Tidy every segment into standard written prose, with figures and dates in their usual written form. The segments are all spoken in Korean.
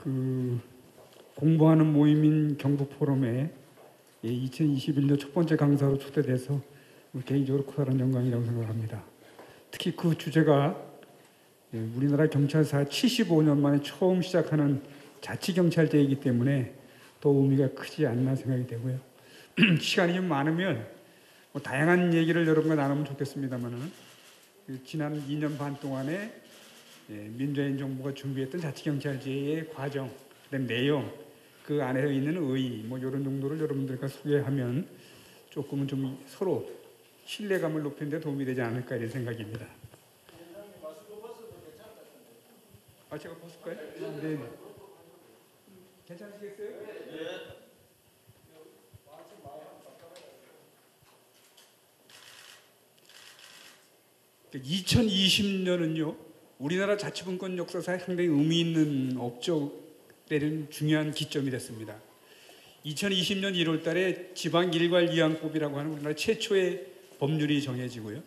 그 공부하는 모임인 경북포럼에 2021년 첫 번째 강사로 초대돼서 개인적으로 커다란 영광이라고 생각합니다. 특히 그 주제가 우리나라 경찰사 75년 만에 처음 시작하는 자치경찰제이기 때문에 더 의미가 크지 않나 생각이 되고요. 시간이 좀 많으면 다양한 얘기를 여러분과 나누면 좋겠습니다만은 지난 2년 반 동안에 민주화인 정부가 준비했던 자치경찰제의 과정, 그다음 내용, 그 안에 있는 의, 이런 정도를 여러분들과 소개하면 조금은 좀 서로 신뢰감을 높이는 데 도움이 되지 않을까 이런 생각입니다. 제가 벗을까요? 네. 괜찮으시겠어요? 네. 2020년은요, 우리나라 자치분권 역사상에 상당히 의미 있는 업적되는 중요한 기점이 됐습니다. 2020년 1월 달에 지방일괄이항법이라고 하는 우리나라 최초의 법률이 정해지고요.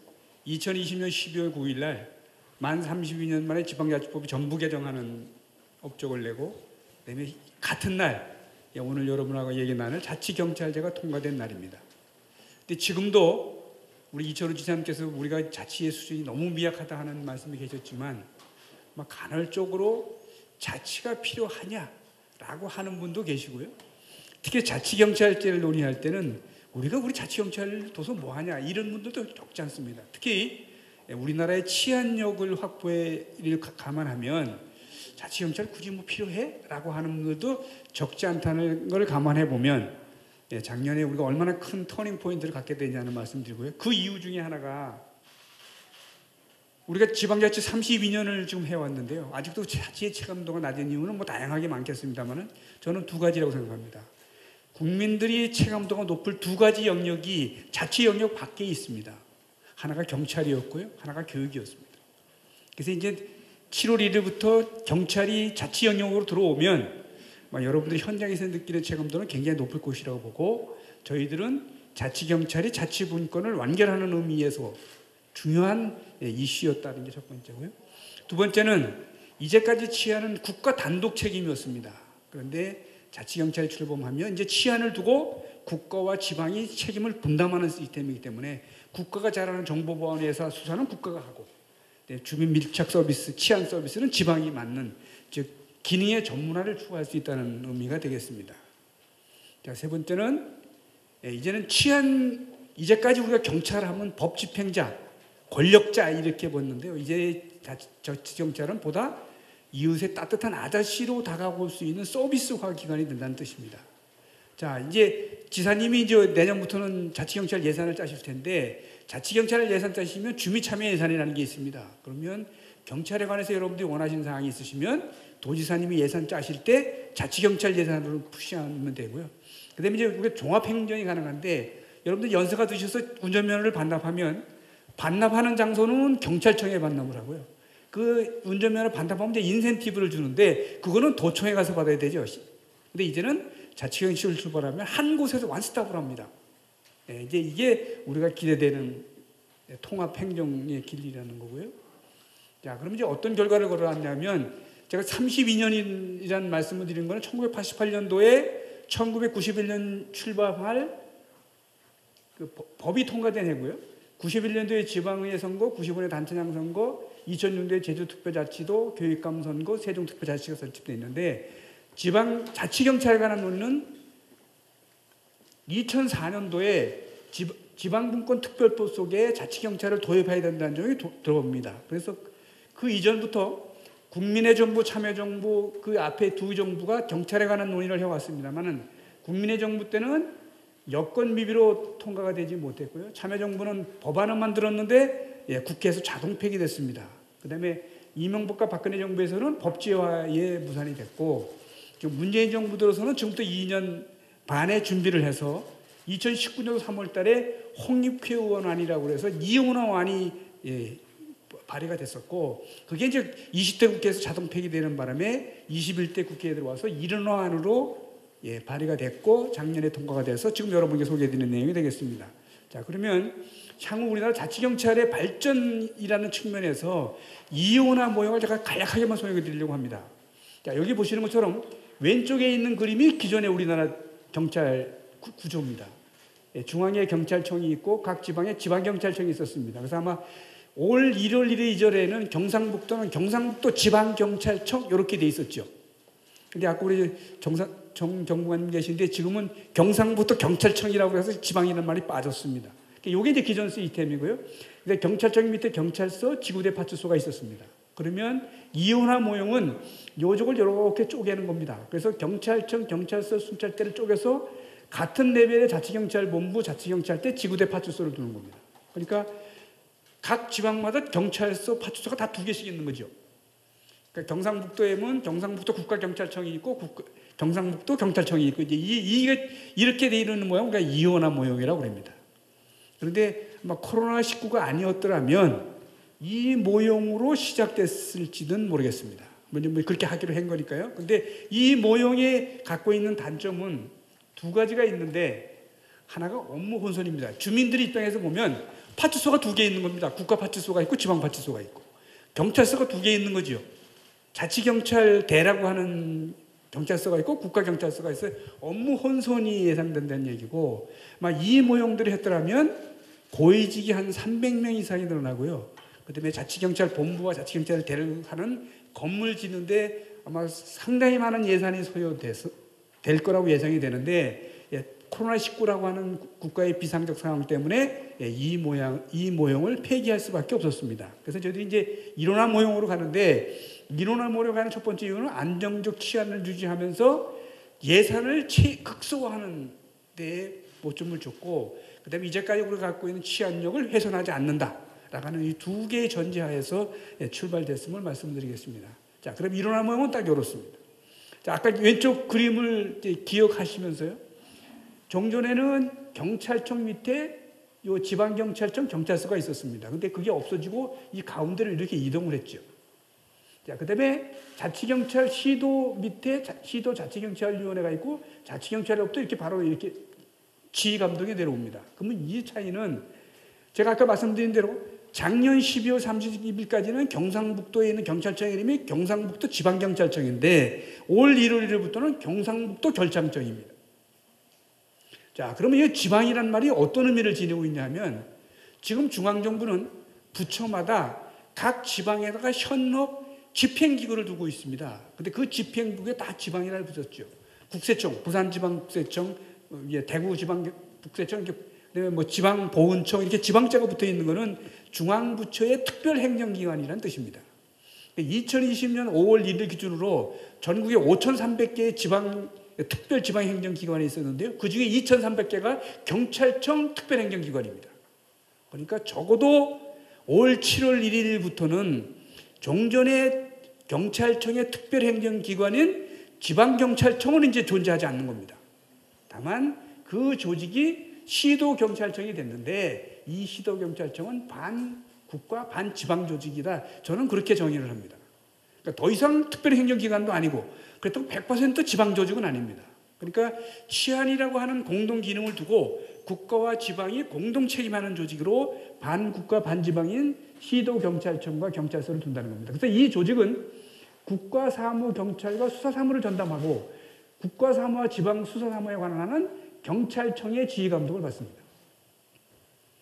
2020년 12월 9일 날 만 32년 만에 지방자치법이 전부 개정하는 업적을 내고, 그다음에 같은 날 오늘 여러분하고 얘기 나눌 자치경찰제가 통과된 날입니다. 근데 지금도 우리 이철우 지사님께서 우리가 자치의 수준이 너무 미약하다 하는 말씀이 계셨지만 간헐적으로 자치가 필요하냐라고 하는 분도 계시고요. 특히 자치경찰제를 논의할 때는 우리 자치경찰 둬서 뭐하냐 이런 분들도 적지 않습니다. 특히 우리나라의 치안력을 확보를 감안하면 자치경찰 굳이 필요해? 라고 하는 분들도 적지 않다는 걸 감안해 보면 작년에 우리가 얼마나 큰 터닝 포인트를 갖게 되냐는 말씀 드리고요. 그 이유 중에 하나가 우리가 지방자치 32년을 지금 해왔는데요. 아직도 자치의 체감도가 낮은 이유는 다양하게 많겠습니다만 저는 두 가지라고 생각합니다. 국민들이 체감도가 높을 두 가지 영역이 자치 영역 밖에 있습니다. 하나가 경찰이었고요. 하나가 교육이었습니다. 그래서 이제 7월 1일부터 경찰이 자치 영역으로 들어오면 여러분들이 현장에서 느끼는 체감도는 굉장히 높을 것이라고 보고, 저희들은 자치경찰이 자치분권을 완결하는 의미에서 중요한 이슈였다는 게 첫 번째고요. 두 번째는 이제까지 치안은 국가 단독 책임이었습니다. 그런데 자치경찰이 출범하면 이제 치안을 두고 국가와 지방이 책임을 분담하는 시스템이기 때문에 국가가 잘하는 정보보안회사 수사는 국가가 하고, 주민 밀착 서비스, 치안 서비스는 지방이 맡는, 즉 기능의 전문화를 추구할 수 있다는 의미가 되겠습니다. 자, 세 번째는 이제는 이제까지 우리가 경찰하면 법집행자, 권력자 이렇게 봤는데요. 이제 자치경찰은 보다 이웃의 따뜻한 아저씨로 다가올 수 있는 서비스화 기관이 된다는 뜻입니다. 자, 이제 지사님이 내년부터는 자치경찰 예산을 짜실 텐데, 자치경찰 예산 짜시면 주민참여 예산이라는 게 있습니다. 그러면 경찰에 관해서 여러분들이 원하시는 사항이 있으시면 도지사님이 예산 짜실 때 자치경찰 예산으로 푸시하면 되고요. 그 다음에 이제 우리가 종합행정이 가능한데, 여러분들 연세가 드셔서 운전면허를 반납하면 반납하는 장소는 경찰청에 반납을 하고요. 그 운전면허 반납하면 이제 인센티브를 주는데 그거는 도청에 가서 받아야 되죠. 근데 이제는 자치경찰을 출발하면 한 곳에서 완스톱을 합니다. 이제 이게 우리가 기대되는 통합행정의 길이라는 거고요. 자, 그럼 이제 어떤 결과를 걸어왔냐면, 제가 32년이라는 말씀을 드린 거는 1988년도에 1991년 출범할 그 법이 통과된 해고요. 91년도에 지방의회 선거, 95년에 단체장 선거, 2000년도에 제주특별자치도, 교육감 선거, 세종특별자치가 설치되어 있는데, 지방 자치경찰에 관한 논의는 2004년도에 지방분권 특별법 속에 자치경찰을 도입해야 된다는 점이 들어옵니다. 그래서 그 이전부터 국민의 정부, 참여정부, 그 앞에 두 정부가 경찰에 관한 논의를 해왔습니다만은, 국민의 정부 때는 여권 미비로 통과가 되지 못했고요. 참여정부는 법안을 만들었는데 국회에서 자동 폐기됐습니다. 그 다음에 이명박과 박근혜 정부에서는 법제화에 무산이 됐고, 문재인 정부 들어서는 지금부터 2년 반의 준비를 해서 2019년 3월 달에 홍익회 의원안이라고 해서 이혼안이 발의가 됐었고, 그게 이제 20대 국회에서 자동 폐기되는 바람에 21대 국회에 들어와서 일원안으로 발의가 됐고 작년에 통과가 돼서 지금 여러분께 소개해드리는 내용이 되겠습니다. 자, 그러면 향후 우리나라 자치경찰의 발전이라는 측면에서 이혼화 모형을 제가 간략하게만 소개해 드리려고 합니다. 자, 여기 보시는 것처럼 왼쪽에 있는 그림이 기존의 우리나라 경찰 구조입니다. 예, 중앙에 경찰청이 있고 각 지방에 지방경찰청이 있었습니다. 그래서 아마 올 1월 1일 이전에는 경상북도는 경상북도 지방경찰청 이렇게 돼 있었죠. 근데 아까 우리 정정부관님 계신데 지금은 경상북도 경찰청이라고 해서 지방이라는 말이 빠졌습니다. 이게 이제 기존 시스템이고요. 근데 경찰청 밑에 경찰서, 지구대 파출소가 있었습니다. 그러면 이온화 모형은 요쪽을 이렇게 쪼개는 겁니다. 그래서 경찰청, 경찰서, 순찰대를 쪼개서 같은 레벨의 자치경찰본부, 자치경찰대, 지구대 파출소를 두는 겁니다. 그러니까 각 지방마다 경찰서, 파출소가 다 2개씩 있는 거죠. 그러니까 경상북도에는 경상북도 국가경찰청이 있고 경상북도 경찰청이 있고 이게 이렇게 돼 있는 모양, 그러니까 이온화 모형이라고 합니다. 그런데 아마 코로나19가 아니었더라면 이 모형으로 시작됐을지는 모르겠습니다. 먼저 뭐 그렇게 하기로 한 거니까요. 근데 이 모형에 갖고 있는 단점은 2가지가 있는데 하나가 업무 혼선입니다. 주민들 입장에서 보면 파출소가 2개 있는 겁니다. 국가파출소가 있고 지방파출소가 있고 경찰서가 2개 있는 거죠. 자치경찰대라고 하는 경찰서가 있고 국가경찰서가 있어요. 업무 혼선이 예상된다는 얘기고 이 모형들을 했더라면 고위직이 한 300명 이상이 늘어나고요. 그다음에 자치경찰본부와 자치경찰대를 하는 건물 짓는데 아마 상당히 많은 예산이 소요될 거라고 예상이 되는데 코로나19라고 하는 국가의 비상적 상황 때문에 이 모형을 폐기할 수밖에 없었습니다. 그래서 저희들이 이제 일원화 모형으로 가는데 일원화 모형으로 가는 첫 번째 이유는 안정적 치안을 유지하면서 예산을 극소화하는 데에 모점을 줬고 그다음에 이제까지 우리가 갖고 있는 치안력을 훼손하지 않는다라는 이 2개의 전제하에서 출발됐음을 말씀드리겠습니다. 자, 그럼 일원화 모형은 딱 이렇습니다. 자, 아까 왼쪽 그림을 기억하시면서요. 종전에는 경찰청 밑에 요 지방경찰청 경찰서가 있었습니다. 근데 그게 없어지고 이 가운데를 이렇게 이동을 했죠. 자, 그 다음에 자치경찰 시도 밑에 시도 자치경찰위원회가 있고 자치경찰로부터 이렇게 바로 이렇게 지휘감독이 내려옵니다. 그러면 이 차이는 제가 아까 말씀드린 대로 작년 12월 30일까지는 경상북도에 있는 경찰청 이름이 경상북도 지방경찰청인데 올 1월 1일부터는 경상북도 결창청입니다. 자, 그러면 이 지방이라는 말이 어떤 의미를 지니고 있냐면 지금 중앙정부는 부처마다 각 지방에다가 현업 집행기구를 두고 있습니다. 근데 그 집행부에 다 지방이라고 붙였죠. 국세청, 부산지방국세청, 대구지방국세청, 그다음에 뭐 지방보훈청 이렇게 지방자가 붙어 있는 거는 중앙부처의 특별행정기관이라는 뜻입니다. 2020년 5월 1일 기준으로 전국에 5,300개의 특별지방행정기관이 있었는데요. 그중에 2,300개가 경찰청 특별행정기관입니다. 그러니까 적어도 올 7월 1일부터는 종전의 경찰청의 특별행정기관인 지방경찰청은 이제 존재하지 않는 겁니다. 다만 그 조직이 시도경찰청이 됐는데 이 시도경찰청은 반국가 반지방조직이다. 저는 그렇게 정의를 합니다. 그러니까 더 이상 특별행정기관도 아니고 그렇다고 100% 지방조직은 아닙니다. 그러니까 치안이라고 하는 공동기능을 두고 국가와 지방이 공동 책임하는 조직으로 반국가 반지방인 시도경찰청과 경찰서를 둔다는 겁니다. 그래서 이 조직은 국가사무경찰과 수사사무를 전담하고 국가사무와 지방수사사무에 관한 경찰청의 지휘감독을 받습니다.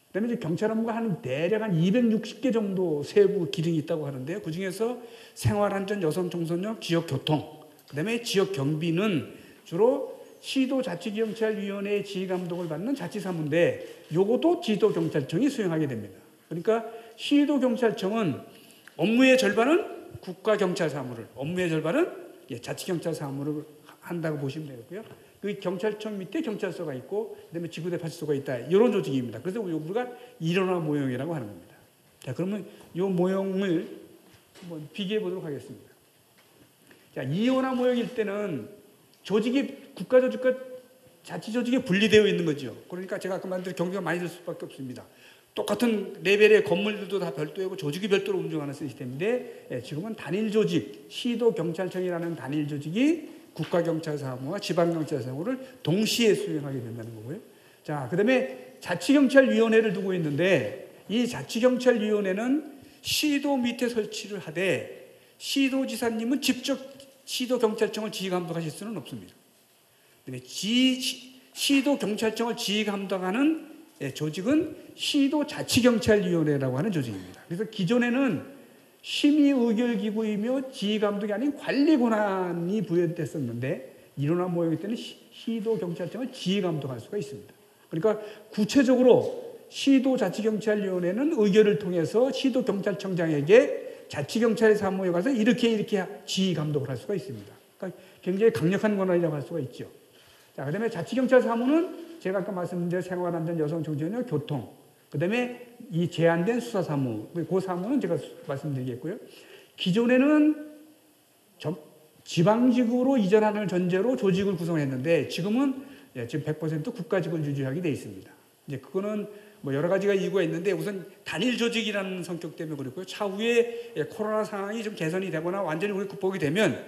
그다음에 이제 경찰 업무가 대략 한 260개 정도 세부 기능이 있다고 하는데요. 그 중에서 생활안전, 여성 청소년, 지역교통, 그다음에 지역경비는 주로 시도자치경찰위원회의 지휘감독을 받는 자치사무인데 요것도 지도경찰청이 수행하게 됩니다. 그러니까 시도경찰청은 업무의 절반은 국가경찰사무를, 업무의 절반은 자치경찰사무를 한다고 보시면 되겠고요. 그 경찰청 밑에 경찰서가 있고 그다음에 지구대 파출소가 있다. 이런 조직입니다. 그래서 우리가 일원화 모형이라고 하는 겁니다. 자, 그러면 이 모형을 한번 비교해 보도록 하겠습니다. 자, 이원화 모형일 때는 조직이 국가 조직과 자치 조직이 분리되어 있는 거죠. 그러니까 제가 아까 말한 경비가 많이 들 수밖에 없습니다. 똑같은 레벨의 건물들도 다 별도이고 조직이 별도로 운영하는 시스템인데 지금은 단일 조직, 시도경찰청이라는 단일 조직이 국가경찰사무와 지방경찰사무를 동시에 수행하게 된다는 거고요. 자, 그다음에 자치경찰위원회를 두고 있는데 이 자치경찰위원회는 시도 밑에 설치를 하되 시도지사님은 직접 시도경찰청을 지휘감독하실 수는 없습니다. 그다음에 시도경찰청을 지휘감독하는 조직은 시도자치경찰위원회라고 하는 조직입니다. 그래서 기존에는 심의의결기구이며 지휘감독이 아닌 관리 권한이 부여됐었는데 이론화 모형이 때는 시도경찰청을 지휘감독할 수가 있습니다. 그러니까 구체적으로 시도자치경찰위원회는 의결을 통해서 시도경찰청장에게 자치경찰의 사무에 가서 이렇게 지휘감독을 할 수가 있습니다. 그러니까 굉장히 강력한 권한이라고 할 수가 있죠. 자, 그 다음에 자치경찰 사무는 제가 아까 말씀드린 대로 생활안전, 여성청소년, 교통, 그 다음에 이 제한된 수사사무, 그 사무는 제가 말씀드리겠고요. 기존에는 지방직으로 이전하는 전제로 조직을 구성했는데 지금은 지금 100% 국가직을 유지하게 되어 있습니다. 이제 그거는 뭐 여러 가지가 이유가 있는데 우선 단일 조직이라는 성격 때문에 그렇고요. 차후에 코로나 상황이 좀 개선이 되거나 완전히 우리 극복이 되면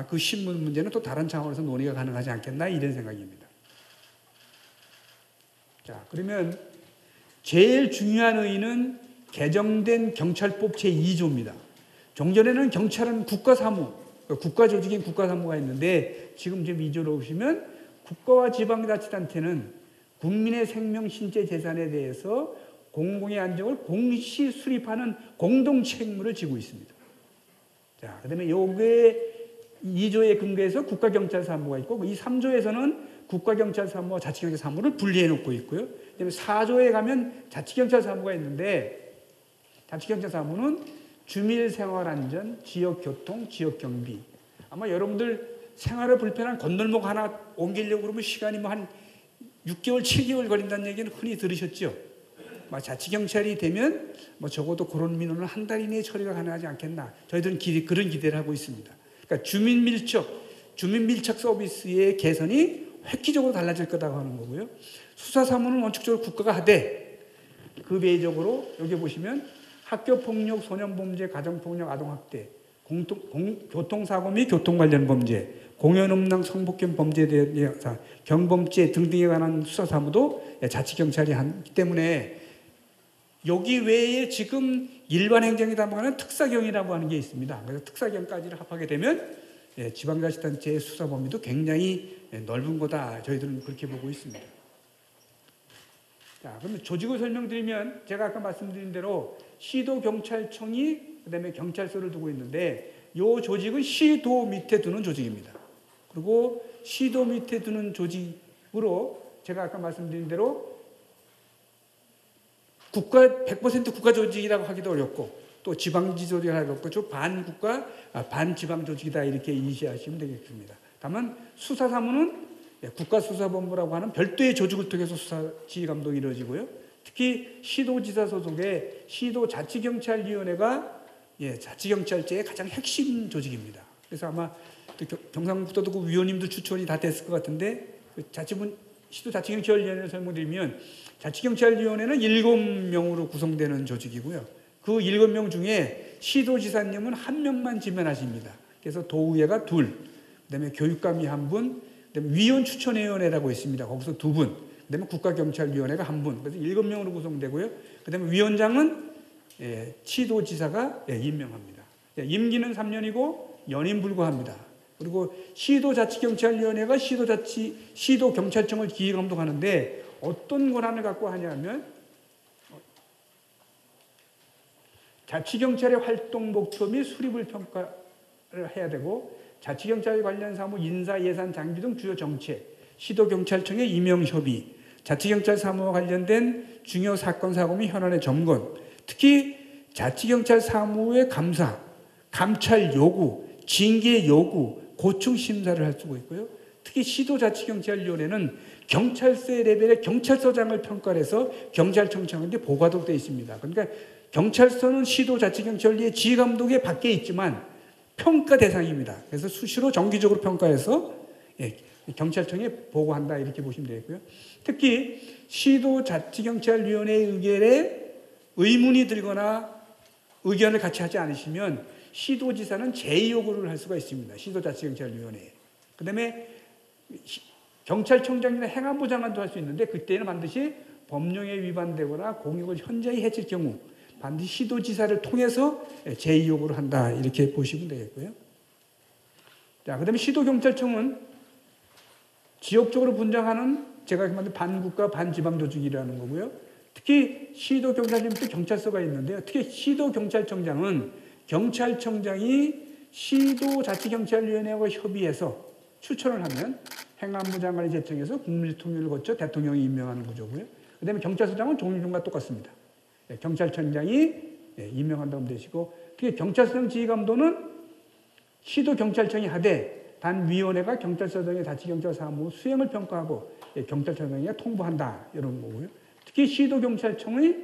그 신문 문제는 또 다른 차원에서 논의가 가능하지 않겠나 이런 생각입니다. 자, 그러면 제일 중요한 의의는 개정된 경찰법 제2조입니다. 종전에는 경찰은 국가사무, 국가조직인 국가사무가 있는데 지금 2조로 보시면 국가와 지방자치단체는 국민의 생명, 신체, 재산에 대해서 공공의 안정을 공시 수립하는 공동 책무를 지고 있습니다. 자, 그 다음에 요게 2조에 근거해서 국가경찰사무가 있고 이 3조에서는 국가경찰사무와 자치경찰사무를 분리해 놓고 있고요. 그다음에 4조에 가면 자치경찰사무가 있는데 자치경찰사무는 주민생활안전, 지역교통, 지역경비. 아마 여러분들 생활에 불편한 건널목 하나 옮기려고 그러면 시간이 한 6개월, 7개월 걸린다는 얘기는 흔히 들으셨죠? 자치경찰이 되면 적어도 그런 민원을 한 달 이내에 처리가 가능하지 않겠나. 저희들은 그런 기대를 하고 있습니다. 그러니까 주민밀착 서비스의 개선이 획기적으로 달라질 거다고 하는 거고요. 수사사무는 원칙적으로 국가가 하되 그 외적으로 여기 보시면 학교폭력, 소년범죄, 가정폭력, 아동학대, 교통사고 및 교통 관련 범죄, 공연음란, 성폭행 범죄에 대한 경범죄 등등에 관한 수사사무도 자치경찰이 하기 때문에 여기 외에 지금 일반행정에 담당하는 특사경이라고 하는 게 있습니다. 그래서 특사경까지를 합하게 되면 지방자치단체의 수사 범위도 굉장히 넓은 거다. 저희들은 그렇게 보고 있습니다. 자, 그러면 조직을 설명드리면 제가 아까 말씀드린 대로 시도경찰청이 그다음에 경찰서를 두고 있는데 이 조직은 시도 밑에 두는 조직입니다. 그리고 시도 밑에 두는 조직으로 제가 아까 말씀드린 대로 100% 국가 조직이라고 하기도 어렵고 또 지방지 조직이라고 하기도 어렵고 좀 반국가, 반지방 조직이다 이렇게 인식하시면 되겠습니다. 다만 수사사무는 국가수사본부라고 하는 별도의 조직을 통해서 수사 지휘 감독이 이루어지고요. 특히 시도지사 소속의 시도자치경찰위원회가 자치경찰제의 가장 핵심 조직입니다. 그래서 아마 경상북도도 위원님도 추천이 다 됐을 것 같은데 시도자치경찰위원회를 설명드리면 자치경찰위원회는 7명으로 구성되는 조직이고요. 그 7명 중에 시도지사님은 1명만 지명하십니다. 그래서 도의회가 2, 그다음에 교육감이 1분, 그다음에 위원 추천위원회라고 있습니다. 거기서 2분, 그다음에 국가경찰위원회가 1분, 그래서 7명으로 구성되고요. 그다음에 위원장은 시도지사가 임명합니다. 임기는 3년이고 연임 불구합니다. 그리고 시도자치경찰위원회가 시도경찰청을 지휘감독하는데 어떤 권한을 갖고 하냐면 자치경찰의 활동 목표 및 수립을 평가를 해야 되고 자치경찰 관련 사무, 인사, 예산, 장비 등 주요 정책, 시도경찰청의 임용협의, 자치경찰 사무와 관련된 중요 사건, 사고 및 현안의 점검, 특히 자치경찰 사무의 감사, 감찰 요구, 징계 요구, 고충 심사를 할 수가 있고요. 특히 시도자치경찰위원회는 경찰서의 레벨의 경찰서장을 평가를 해서 경찰청장한테 보고하도록 되어 있습니다. 그러니까 경찰서는 시도자치경찰리의 지휘감독의 밖에 있지만 평가 대상입니다. 그래서 수시로 정기적으로 평가해서 경찰청에 보고한다 이렇게 보시면 되겠고요. 특히 시도자치경찰위원회의 의결에 의문이 들거나 의견을 같이 하지 않으시면 시도지사는 제의 요구를 할 수가 있습니다. 시도자치경찰위원회에. 그 다음에 경찰청장이나 행안부 장관도 할 수 있는데 그때는 반드시 법령에 위반되거나 공익을 현저히 해칠 경우 반드시 시도지사를 통해서 제의 요구를 한다 이렇게 보시면 되겠고요. 자, 그다음에 시도경찰청은 지역적으로 분장하는 제가 말한 반국가 반지방 조직이라는 거고요. 특히 시도경찰청도 경찰서가 있는데요. 특히 시도경찰청장은 경찰청장이 시도자치경찰위원회와 협의해서 추천을 하면 행안부 장관이 제청해서 국민통일을 거쳐 대통령이 임명하는 구조고요. 그다음에 경찰서장은 종류과 똑같습니다. 경찰청장이 임명한다고 하면 되시고, 특히 경찰서장 지휘감독은 시도경찰청이 하되 단 위원회가 경찰서장의 자치경찰 사무 수행을 평가하고 경찰청장이 통보한다 이런 거고요. 특히 경찰청장이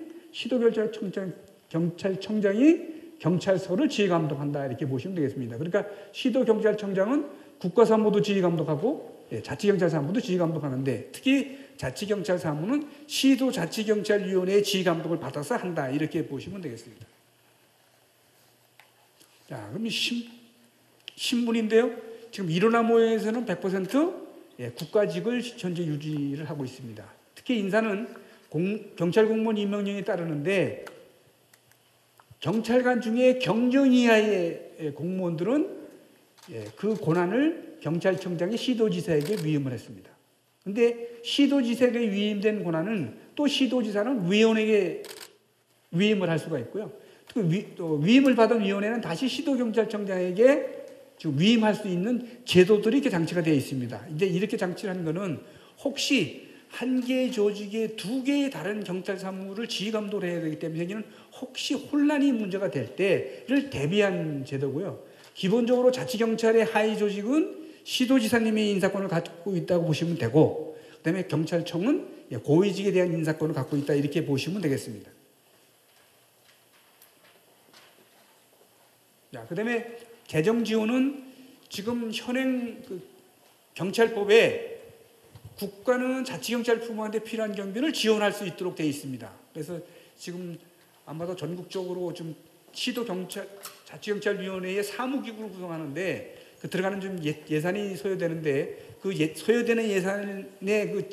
경찰서를 지휘감독한다 이렇게 보시면 되겠습니다. 그러니까 시도경찰청장은 국가사무도 지휘감독하고 자치경찰사무도 지휘감독하는데, 특히 자치경찰사무는 시도자치경찰위원회의 지휘감독을 받아서 한다 이렇게 보시면 되겠습니다. 자, 그럼 신분인데요. 지금 일어나 모여에서는 100% 국가직을 현재 유지를 하고 있습니다. 특히 인사는 경찰 공무원 임명령에 따르는데, 경찰관 중에 경정 이하의 공무원들은 그 권한을 경찰청장이 시도지사에게 위임을 했습니다. 그런데 시도지사에게 위임된 권한은 또 시도지사는 위원에게 위임을 할 수가 있고요. 또 위임을 받은 위원회는 다시 시도경찰청장에게 지금 위임할 수 있는 제도들이 이렇게 장치가 되어 있습니다. 이제 이렇게 장치를 한 거는 혹시 한 개의 조직에 두 개의 다른 경찰 사무를 지휘 감독을 해야 되기 때문에 생기는 혹시 혼란이 문제가 될 때를 대비한 제도고요. 기본적으로 자치경찰의 하위 조직은 시도지사님의 인사권을 갖고 있다고 보시면 되고, 그다음에 경찰청은 고위직에 대한 인사권을 갖고 있다 이렇게 보시면 되겠습니다. 자, 그다음에 개정 지원은 지금 현행 경찰법에 국가는 자치경찰 부모한테 필요한 경비를 지원할 수 있도록 되어 있습니다. 그래서 지금 아마도 전국적으로 좀 자치경찰위원회의 사무기구를 구성하는데 그 들어가는 좀 예산이 소요되는데 그 소요되는 예산의 그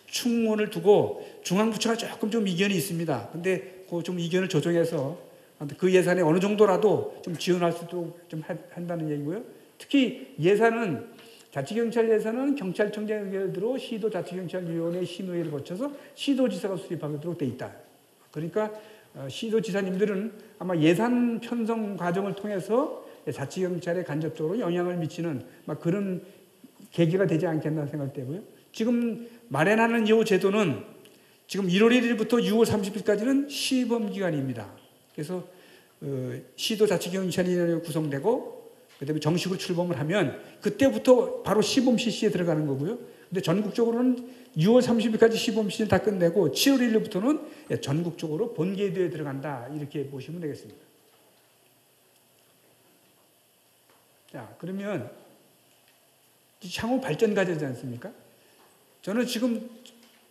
충원을 두고 중앙부처가 조금 좀 이견이 있습니다. 근데 그 좀 이견을 조정해서 그 예산에 어느 정도라도 좀 지원할 수 있도록 좀 한다는 얘기고요. 특히 예산은 자치경찰 예산은 경찰청장 의결대로 시도자치경찰위원회 심의를 거쳐서 시도지사가 수립하도록 돼 있다. 그러니까 시도지사님들은 아마 예산 편성 과정을 통해서 자치경찰에 간접적으로 영향을 미치는 그런 계기가 되지 않겠나 생각되고요. 지금 마련하는 이 제도는 지금 1월 1일부터 6월 30일까지는 시범기간입니다. 그래서 시도자치경찰위원회가 구성되고 그다음에 정식으로 출범을 하면 그때부터 바로 시범 실시에 들어가는 거고요. 근데 전국적으로는 6월 30일까지 시범 실시를 다 끝내고 7월 1일부터는 전국적으로 본계도에 들어간다 이렇게 보시면 되겠습니다. 자, 그러면 향후 발전 과제지 않습니까? 저는 지금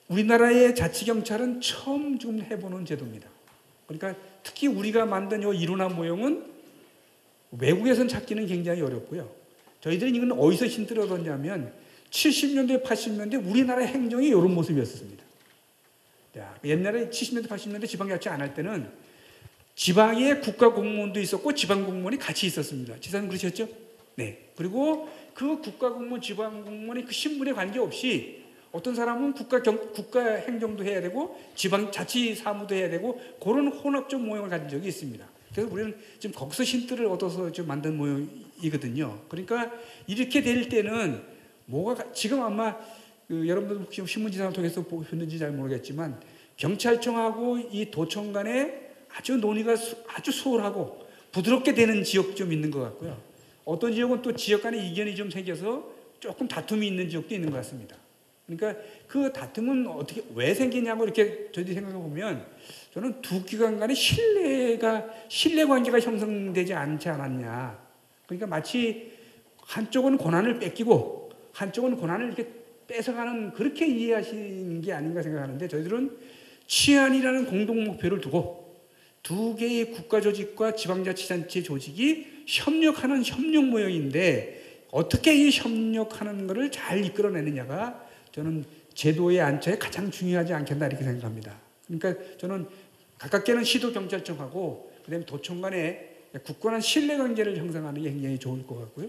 우리나라의 자치경찰은 처음 좀 해보는 제도입니다. 그러니까 특히 우리가 만든 이 이론화 모형은 외국에선 찾기는 굉장히 어렵고요. 저희들은 이건 어디서 힌트를 얻었냐면 70년대, 80년대 우리나라 행정이 이런 모습이었습니다. 옛날에 70년대, 80년대 지방자치 안 할 때는 지방에 국가공무원도 있었고 지방공무원이 같이 있었습니다. 지사님 그러셨죠? 네. 그리고 그 국가공무원, 지방공무원의 그 신분에 관계없이 어떤 사람은 국가 행정도 해야 되고 지방자치 사무도 해야 되고 그런 혼합적 모형을 가진 적이 있습니다. 그래서 우리는 지금 거기서 힌트를 얻어서 좀 만든 모형이거든요. 그러니까 이렇게 될 때는 지금 아마 여러분들 혹시 신문지상을 통해서 보셨는지 잘 모르겠지만 경찰청하고 이 도청 간에 아주 논의가 아주 수월하고 부드럽게 되는 지역 좀 있는 것 같고요. 어떤 지역은 또 지역 간에 이견이 좀 생겨서 조금 다툼이 있는 지역도 있는 것 같습니다. 그러니까 그 다툼은 왜 생기냐고 이렇게 저희들이 생각해 보면 저는 두 기관 간의 신뢰 관계가 형성되지 않지 않았냐. 그러니까 마치 한쪽은 권한을 뺏기고 한쪽은 권한을 이렇게 뺏어가는 그렇게 이해하시는 게 아닌가 생각하는데 저희들은 치안이라는 공동 목표를 두고 두 개의 국가 조직과 지방자치단체 조직이 협력하는 협력 모형인데 어떻게 이 협력하는 것을 잘 이끌어내느냐가 저는 제도의 안착에 가장 중요하지 않겠나 이렇게 생각합니다. 그러니까 저는 가깝게는 시도경찰청하고 그다음에 도청 간에 굳건한 신뢰관계를 형성하는 게 굉장히 좋을 것 같고요.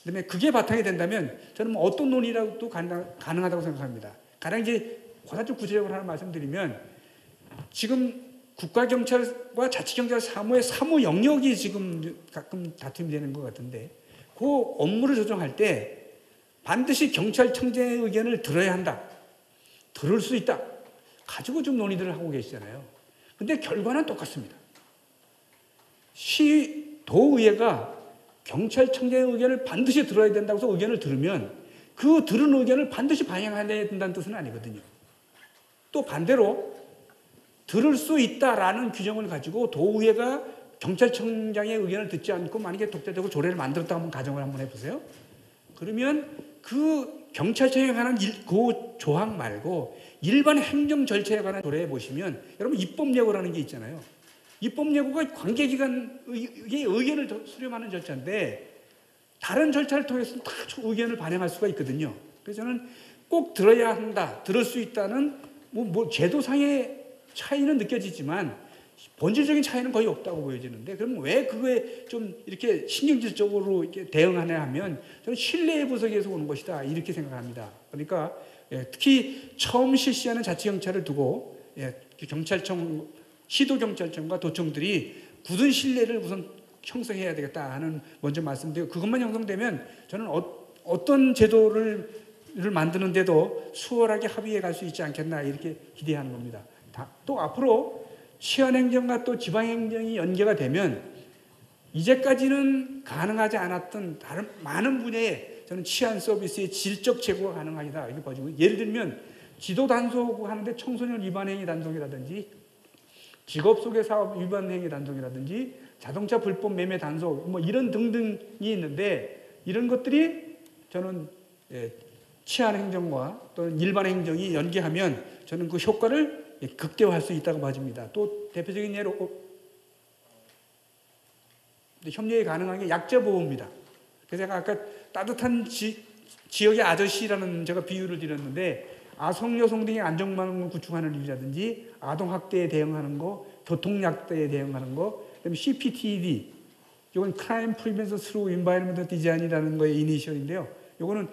그다음에 그게 바탕이 된다면 저는 뭐 어떤 논의라도 가능하다고 생각합니다. 가령 이제 사실 구체적으로 하나 말씀드리면 지금 국가경찰과 자치경찰 사무의 사무 영역이 지금 가끔 다툼이 되는 것 같은데 그 업무를 조정할 때 반드시 경찰청장의 의견을 들어야 한다. 들을 수 있다. 가지고 좀 논의들을 하고 계시잖아요. 근데 결과는 똑같습니다. 도의회가 경찰청장의 의견을 반드시 들어야 된다고 해서 의견을 들으면 그 들은 의견을 반드시 반영해야 된다는 뜻은 아니거든요. 또 반대로 들을 수 있다라는 규정을 가지고 도의회가 경찰청장의 의견을 듣지 않고 만약에 독자적으로 조례를 만들었다 한번 가정을 한번 해보세요. 그러면 그 경찰청에 관한 그 조항 말고 일반 행정 절차에 관한 조례에 보시면 여러분 입법예고라는 게 있잖아요. 입법예고가 관계기관의 의견을 수렴하는 절차인데 다른 절차를 통해서 다 의견을 반영할 수가 있거든요. 그래서 저는 꼭 들어야 한다, 들을 수 있다는 뭐 제도상의 차이는 느껴지지만 본질적인 차이는 거의 없다고 보여지는데 그럼 왜 그거에 좀 이렇게 신경질적으로 이렇게 대응하냐 하면 저는 신뢰의 부족에서 오는 것이다 이렇게 생각합니다. 그러니까 특히 처음 실시하는 자치경찰을 두고 경찰청, 시도경찰청과 도청들이 굳은 신뢰를 우선 형성해야 되겠다 하는 먼저 말씀드리고 그것만 형성되면 저는 어떤 제도를 만드는데도 수월하게 합의해 갈 수 있지 않겠나 이렇게 기대하는 겁니다. 또 앞으로 시연행정과 또 지방행정이 연계가 되면 이제까지는 가능하지 않았던 다른 많은 분야에 저는 치안 서비스의 질적 제고가 가능하다 이렇게 봐지고 예를 들면 지도 단속하는데 청소년 위반 행위 단속이라든지 직업 소개 사업 위반 행위 단속이라든지 자동차 불법 매매 단속 뭐 이런 등등이 있는데 이런 것들이 저는 치안 행정과 또는 일반 행정이 연계하면 저는 그 효과를 극대화할 수 있다고 봐집니다. 또 대표적인 예로 협력이 가능한 게 약자 보호입니다. 그래서 제가 아까 따뜻한 지역의 아저씨라는 제가 비유를 드렸는데 아성 여성 등의 안전망을 구축하는 일이라든지 아동 학대에 대응하는 거, 교통 약대에 대응하는 거, 그다음에 CPTED 이건 Crime Prevention Through Environmental Design이라는 거의 이니셜인데요. 이거는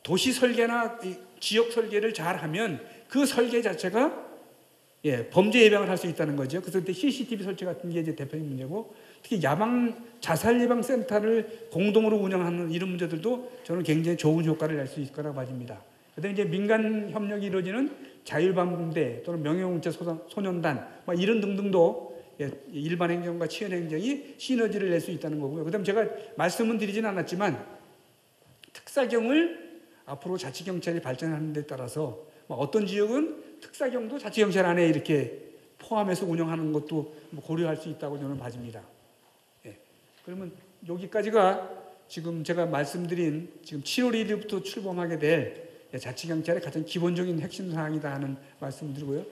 도시 설계나 지역 설계를 잘하면 그 설계 자체가 범죄 예방을 할 수 있다는 거죠. 그래서 그때 CCTV 설치 같은 게 이제 대표적인 문제고, 특히 자살 예방 센터를 공동으로 운영하는 이런 문제들도 저는 굉장히 좋은 효과를 낼 수 있을 거라고 봐집니다. 그다음에 이제 민간 협력이 이루어지는 자율방공대 또는 명예공채 소년단 이런 등등도 일반 행정과 치안 행정이 시너지를 낼 수 있다는 거고요. 그다음 제가 말씀은 드리진 않았지만 특사경을 앞으로 자치경찰이 발전하는 데 따라서 어떤 지역은 특사경도 자치경찰 안에 이렇게 포함해서 운영하는 것도 고려할 수 있다고 저는 봐집니다. 그러면 여기까지가 지금 제가 말씀드린 지금 7월 1일부터 출범하게 될 자치경찰의 가장 기본적인 핵심 사항이다 하는 말씀을 드리고요.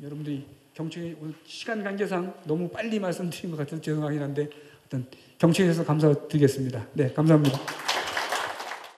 여러분들이 경청해 시간 관계상 너무 빨리 말씀드린 것 같아서 죄송하긴 한데 경청해 주셔서 감사드리겠습니다. 네, 감사합니다.